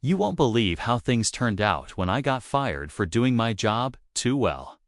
You won't believe how things turned out when I got fired for doing my job too well.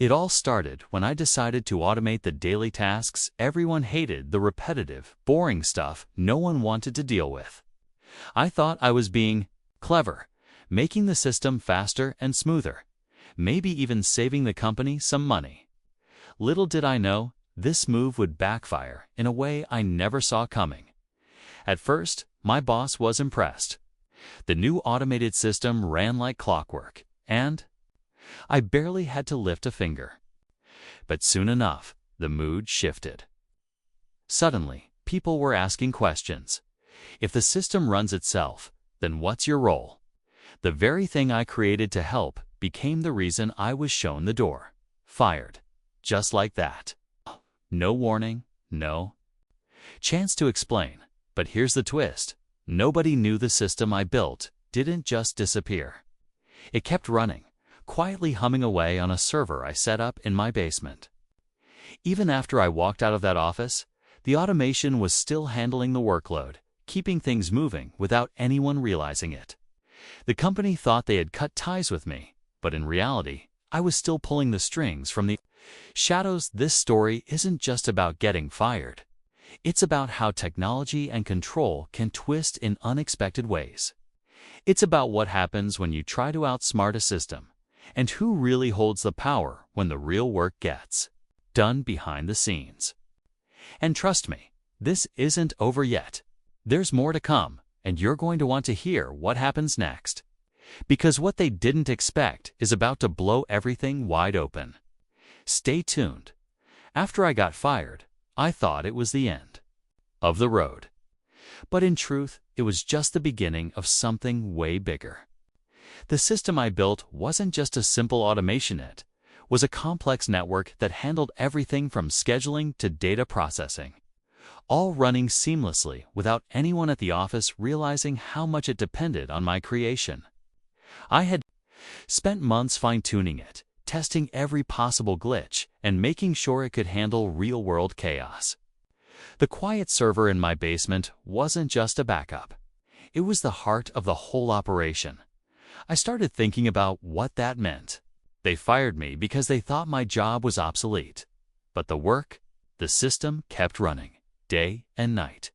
It all started when I decided to automate the daily tasks everyone hated, the repetitive, boring stuff no one wanted to deal with. I thought I was being clever, making the system faster and smoother, maybe even saving the company some money. Little did I know, this move would backfire in a way I never saw coming. At first, my boss was impressed. The new automated system ran like clockwork, and I barely had to lift a finger. But soon enough, the mood shifted. Suddenly, people were asking questions. If the system runs itself, then what's your role? The very thing I created to help became the reason I was shown the door. Fired. Just like that. No warning, no chance to explain. But here's the twist. Nobody knew the system I built didn't just disappear. It kept running, quietly humming away on a server I set up in my basement. Even after I walked out of that office, the automation was still handling the workload, keeping things moving without anyone realizing it. The company thought they had cut ties with me, but in reality, I was still pulling the strings from the shadows. This story isn't just about getting fired. It's about how technology and control can twist in unexpected ways. It's about what happens when you try to outsmart a system, and who really holds the power when the real work gets done behind the scenes. And trust me, this isn't over yet. There's more to come, and you're going to want to hear what happens next. Because what they didn't expect is about to blow everything wide open. Stay tuned. After I got fired, I thought it was the end of the road. But in truth, it was just the beginning of something way bigger. The system I built wasn't just a simple automation, it was a complex network that handled everything from scheduling to data processing, all running seamlessly without anyone at the office realizing how much it depended on my creation. I had spent months fine-tuning it, testing every possible glitch, and making sure it could handle real-world chaos. The quiet server in my basement wasn't just a backup. It was the heart of the whole operation. I started thinking about what that meant. They fired me because they thought my job was obsolete. But the work, the system kept running, day and night.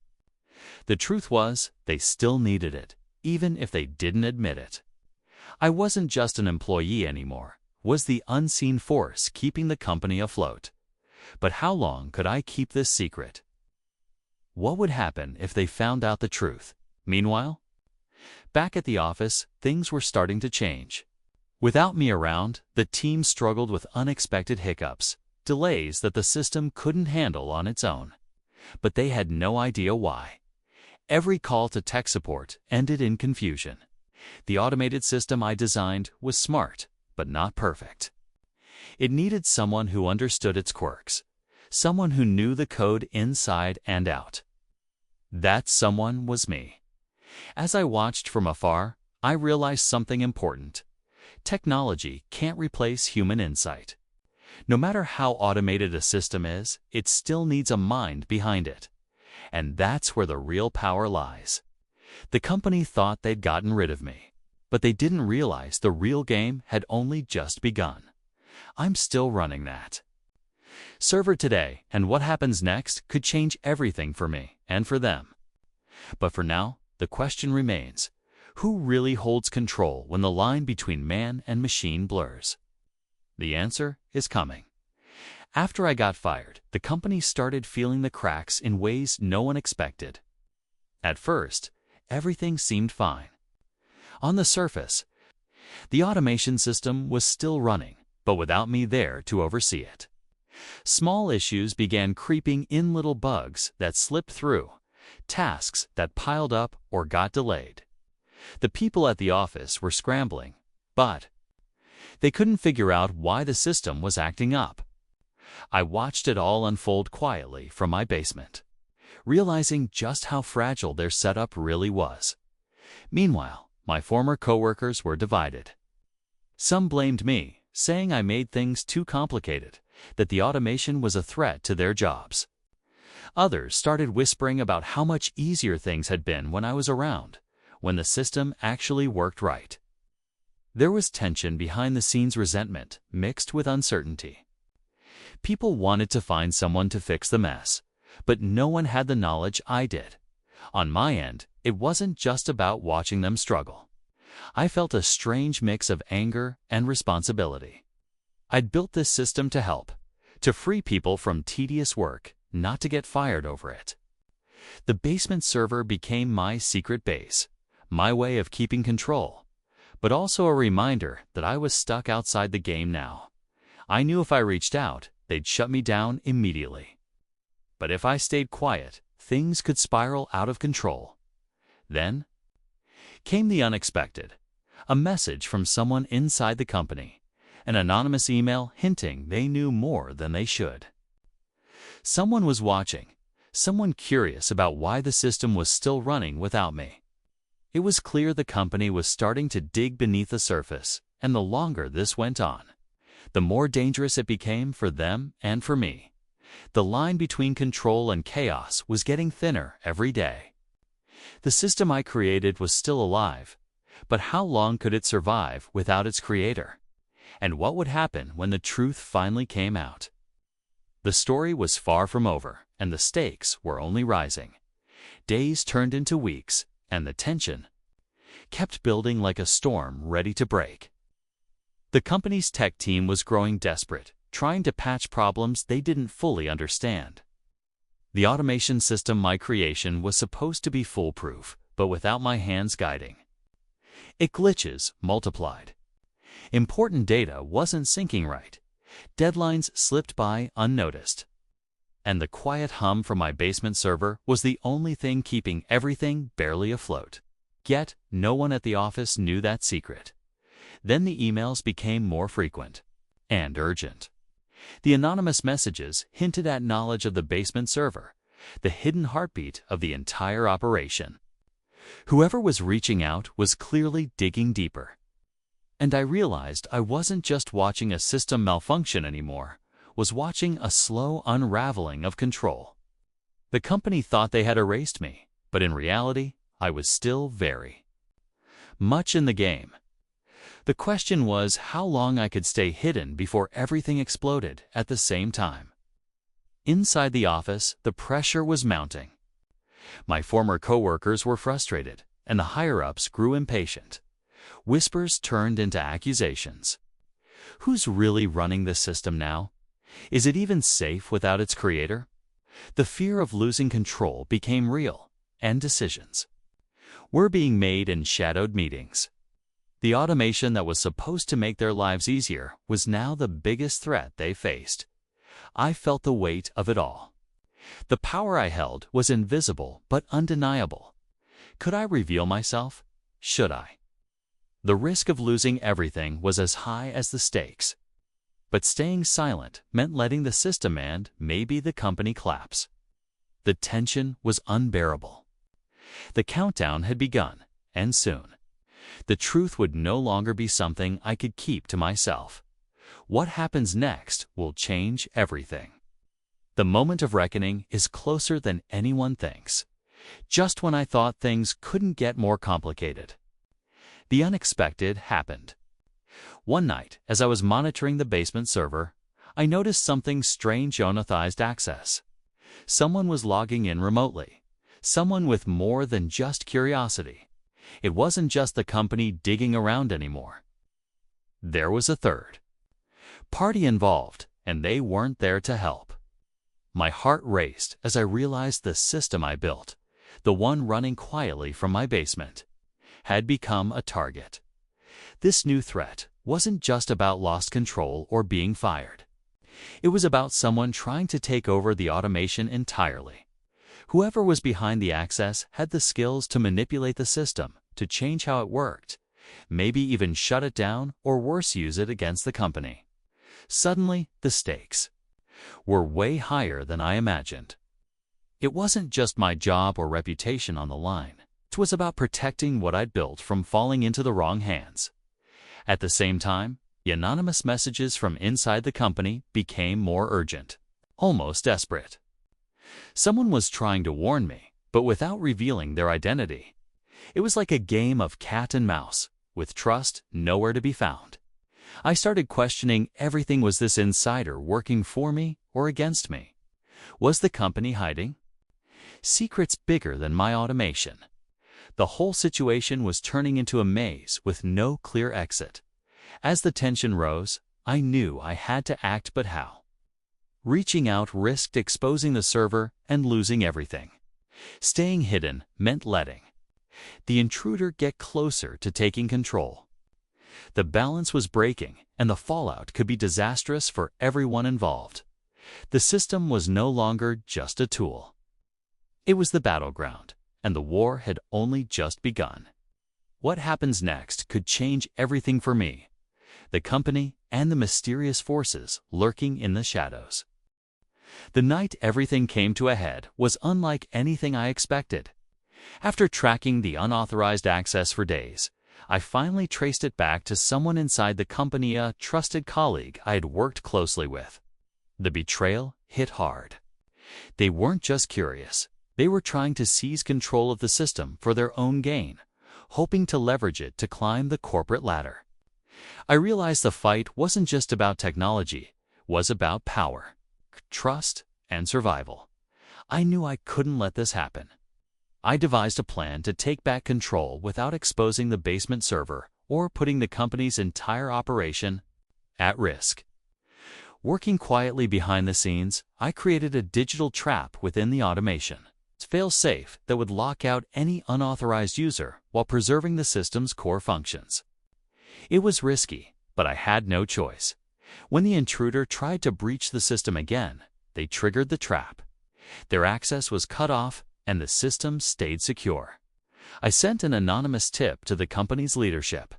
The truth was, they still needed it, even if they didn't admit it. I wasn't just an employee anymore, was the unseen force keeping the company afloat. But how long could I keep this secret? What would happen if they found out the truth? Meanwhile, back at the office, things were starting to change. Without me around, the team struggled with unexpected hiccups, delays that the system couldn't handle on its own. But they had no idea why. Every call to tech support ended in confusion. The automated system I designed was smart, but not perfect. It needed someone who understood its quirks, someone who knew the code inside and out. That someone was me. As I watched from afar, I realized something important. Technology can't replace human insight. No matter how automated a system is, it still needs a mind behind it. And that's where the real power lies. The company thought they'd gotten rid of me, but they didn't realize the real game had only just begun. I'm still running that server today, and what happens next could change everything for me and for them. But for now, the question remains, who really holds control when the line between man and machine blurs? The answer is coming. After I got fired, the company started feeling the cracks in ways no one expected. At first, everything seemed fine. On the surface, the automation system was still running, but without me there to oversee it. Small issues began creeping in, little bugs that slipped through, tasks that piled up or got delayed. The people at the office were scrambling, but they couldn't figure out why the system was acting up. I watched it all unfold quietly from my basement, realizing just how fragile their setup really was. Meanwhile, my former coworkers were divided. Some blamed me, saying I made things too complicated, that the automation was a threat to their jobs. Others started whispering about how much easier things had been when I was around, when the system actually worked right. There was tension behind the scenes, resentment mixed with uncertainty. People wanted to find someone to fix the mess, but no one had the knowledge I did. On my end, it wasn't just about watching them struggle. I felt a strange mix of anger and responsibility. I'd built this system to help, to free people from tedious work, not to get fired over it. The basement server became my secret base, my way of keeping control, but also a reminder that I was stuck outside the game now. I knew if I reached out, they'd shut me down immediately. But if I stayed quiet, things could spiral out of control. Then came the unexpected, a message from someone inside the company, an anonymous email hinting they knew more than they should. Someone was watching, someone curious about why the system was still running without me. It was clear the company was starting to dig beneath the surface, and the longer this went on, the more dangerous it became for them and for me. The line between control and chaos was getting thinner every day. The system I created was still alive, but how long could it survive without its creator? And what would happen when the truth finally came out? The story was far from over, and the stakes were only rising. Days turned into weeks, and the tension kept building like a storm ready to break. The company's tech team was growing desperate, trying to patch problems they didn't fully understand. The automation system, my creation, was supposed to be foolproof, but without my hands guiding, its glitches multiplied. Important data wasn't syncing right. Deadlines slipped by unnoticed. And the quiet hum from my basement server was the only thing keeping everything barely afloat. Yet, no one at the office knew that secret. Then the emails became more frequent and urgent. The anonymous messages hinted at knowledge of the basement server, the hidden heartbeat of the entire operation. Whoever was reaching out was clearly digging deeper. And I realized I wasn't just watching a system malfunction anymore, was watching a slow unraveling of control. The company thought they had erased me, but in reality, I was still very much in the game. The question was how long I could stay hidden before everything exploded at the same time. Inside the office, the pressure was mounting. My former coworkers were frustrated, and the higher-ups grew impatient. Whispers turned into accusations. Who's really running this system now? Is it even safe without its creator? The fear of losing control became real, and decisions were being made in shadowed meetings. The automation that was supposed to make their lives easier was now the biggest threat they faced. I felt the weight of it all. The power I held was invisible but undeniable. Could I reveal myself? Should I? The risk of losing everything was as high as the stakes. But staying silent meant letting the system and maybe the company collapse. The tension was unbearable. The countdown had begun, and soon. The truth would no longer be something I could keep to myself. What happens next will change everything. The moment of reckoning is closer than anyone thinks. Just when I thought things couldn't get more complicated, the unexpected happened. One night, as I was monitoring the basement server, I noticed something strange: unauthorized access. Someone was logging in remotely. Someone with more than just curiosity. It wasn't just the company digging around anymore. There was a third party involved, and they weren't there to help. My heart raced as I realized the system I built, the one running quietly from my basement, had become a target. This new threat wasn't just about lost control or being fired. It was about someone trying to take over the automation entirely. Whoever was behind the access had the skills to manipulate the system, to change how it worked, maybe even shut it down or worse, use it against the company. Suddenly, the stakes were way higher than I imagined. It wasn't just my job or reputation on the line. It was about protecting what I'd built from falling into the wrong hands. At the same time, the anonymous messages from inside the company became more urgent, almost desperate. Someone was trying to warn me, but without revealing their identity. It was like a game of cat and mouse, with trust nowhere to be found. I started questioning everything. Was this insider working for me or against me? Was the company hiding secrets bigger than my automation? The whole situation was turning into a maze with no clear exit. As the tension rose, I knew I had to act, but how? Reaching out risked exposing the server and losing everything. Staying hidden meant letting the intruder get closer to taking control. The balance was breaking, and the fallout could be disastrous for everyone involved. The system was no longer just a tool. It was the battleground, and the war had only just begun. What happens next could change everything for me, the company, and the mysterious forces lurking in the shadows. The night everything came to a head was unlike anything I expected. After tracking the unauthorized access for days, I finally traced it back to someone inside the company, a trusted colleague I had worked closely with. The betrayal hit hard. They weren't just curious. They were trying to seize control of the system for their own gain, hoping to leverage it to climb the corporate ladder. I realized the fight wasn't just about technology, it was about power, trust, and survival. I knew I couldn't let this happen. I devised a plan to take back control without exposing the basement server or putting the company's entire operation at risk. Working quietly behind the scenes, I created a digital trap within the automation, fail-safe, that would lock out any unauthorized user while preserving the system's core functions. It was risky, but I had no choice. When the intruder tried to breach the system again, they triggered the trap. Their access was cut off, and the system stayed secure. I sent an anonymous tip to the company's leadership,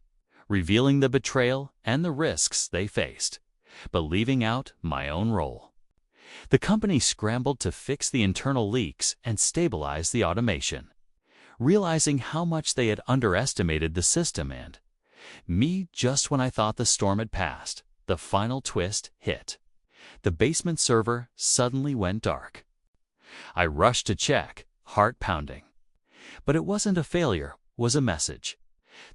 revealing the betrayal and the risks they faced, but leaving out my own role. The company scrambled to fix the internal leaks and stabilize the automation, realizing how much they had underestimated the system and me. Just when I thought the storm had passed, the final twist hit. The basement server suddenly went dark. I rushed to check, heart pounding. But it wasn't a failure, it was a message.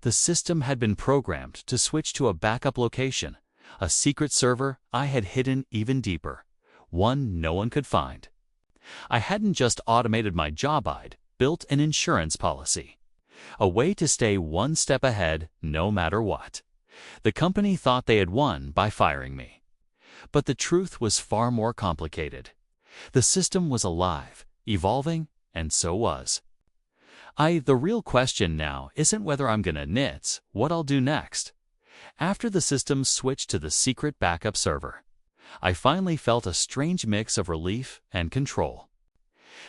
The system had been programmed to switch to a backup location, a secret server I had hidden even deeper, one no one could find. I hadn't just automated my job, I'd built an insurance policy, a way to stay one step ahead no matter what. The company thought they had won by firing me. But the truth was far more complicated. The system was alive, evolving, and so was the real question now isn't whether I'm gonna it's what I'll do next. After the system switched to the secret backup server, I finally felt a strange mix of relief and control.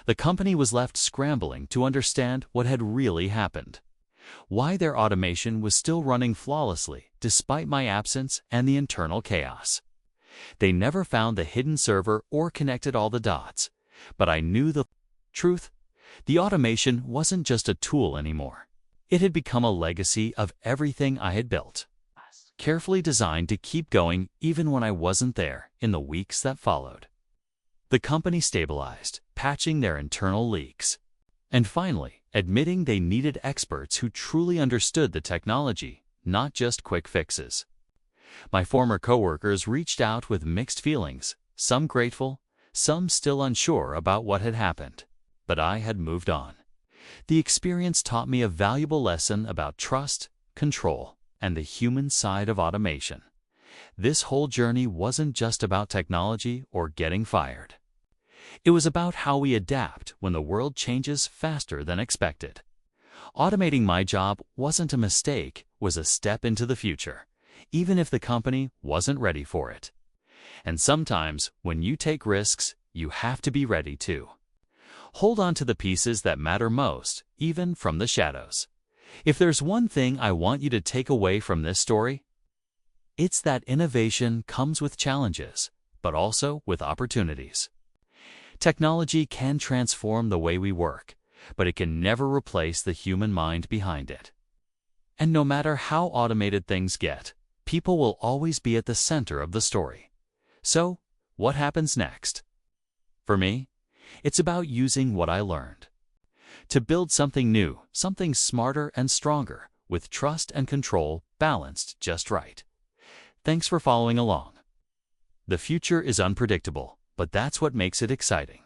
The company was left scrambling to understand what had really happened, why their automation was still running flawlessly despite my absence and the internal chaos. They never found the hidden server or connected all the dots, but I knew the truth. The automation wasn't just a tool anymore. It had become a legacy of everything I had built, carefully designed to keep going even when I wasn't there. In the weeks that followed, the company stabilized, patching their internal leaks, and finally admitting they needed experts who truly understood the technology, not just quick fixes. My former coworkers reached out with mixed feelings, some grateful, some still unsure about what had happened. But I had moved on. The experience taught me a valuable lesson about trust, control, and the human side of automation. This whole journey wasn't just about technology or getting fired. It was about how we adapt when the world changes faster than expected. Automating my job wasn't a mistake, it was a step into the future, even if the company wasn't ready for it. And sometimes, when you take risks, you have to be ready too. Hold on to the pieces that matter most, even from the shadows. If there's one thing I want you to take away from this story, it's that innovation comes with challenges, but also with opportunities. Technology can transform the way we work, but it can never replace the human mind behind it. And no matter how automated things get, people will always be at the center of the story. So, what happens next? For me, it's about using what I learned to build something new, something smarter and stronger, with trust and control balanced just right. Thanks for following along. The future is unpredictable, but that's what makes it exciting.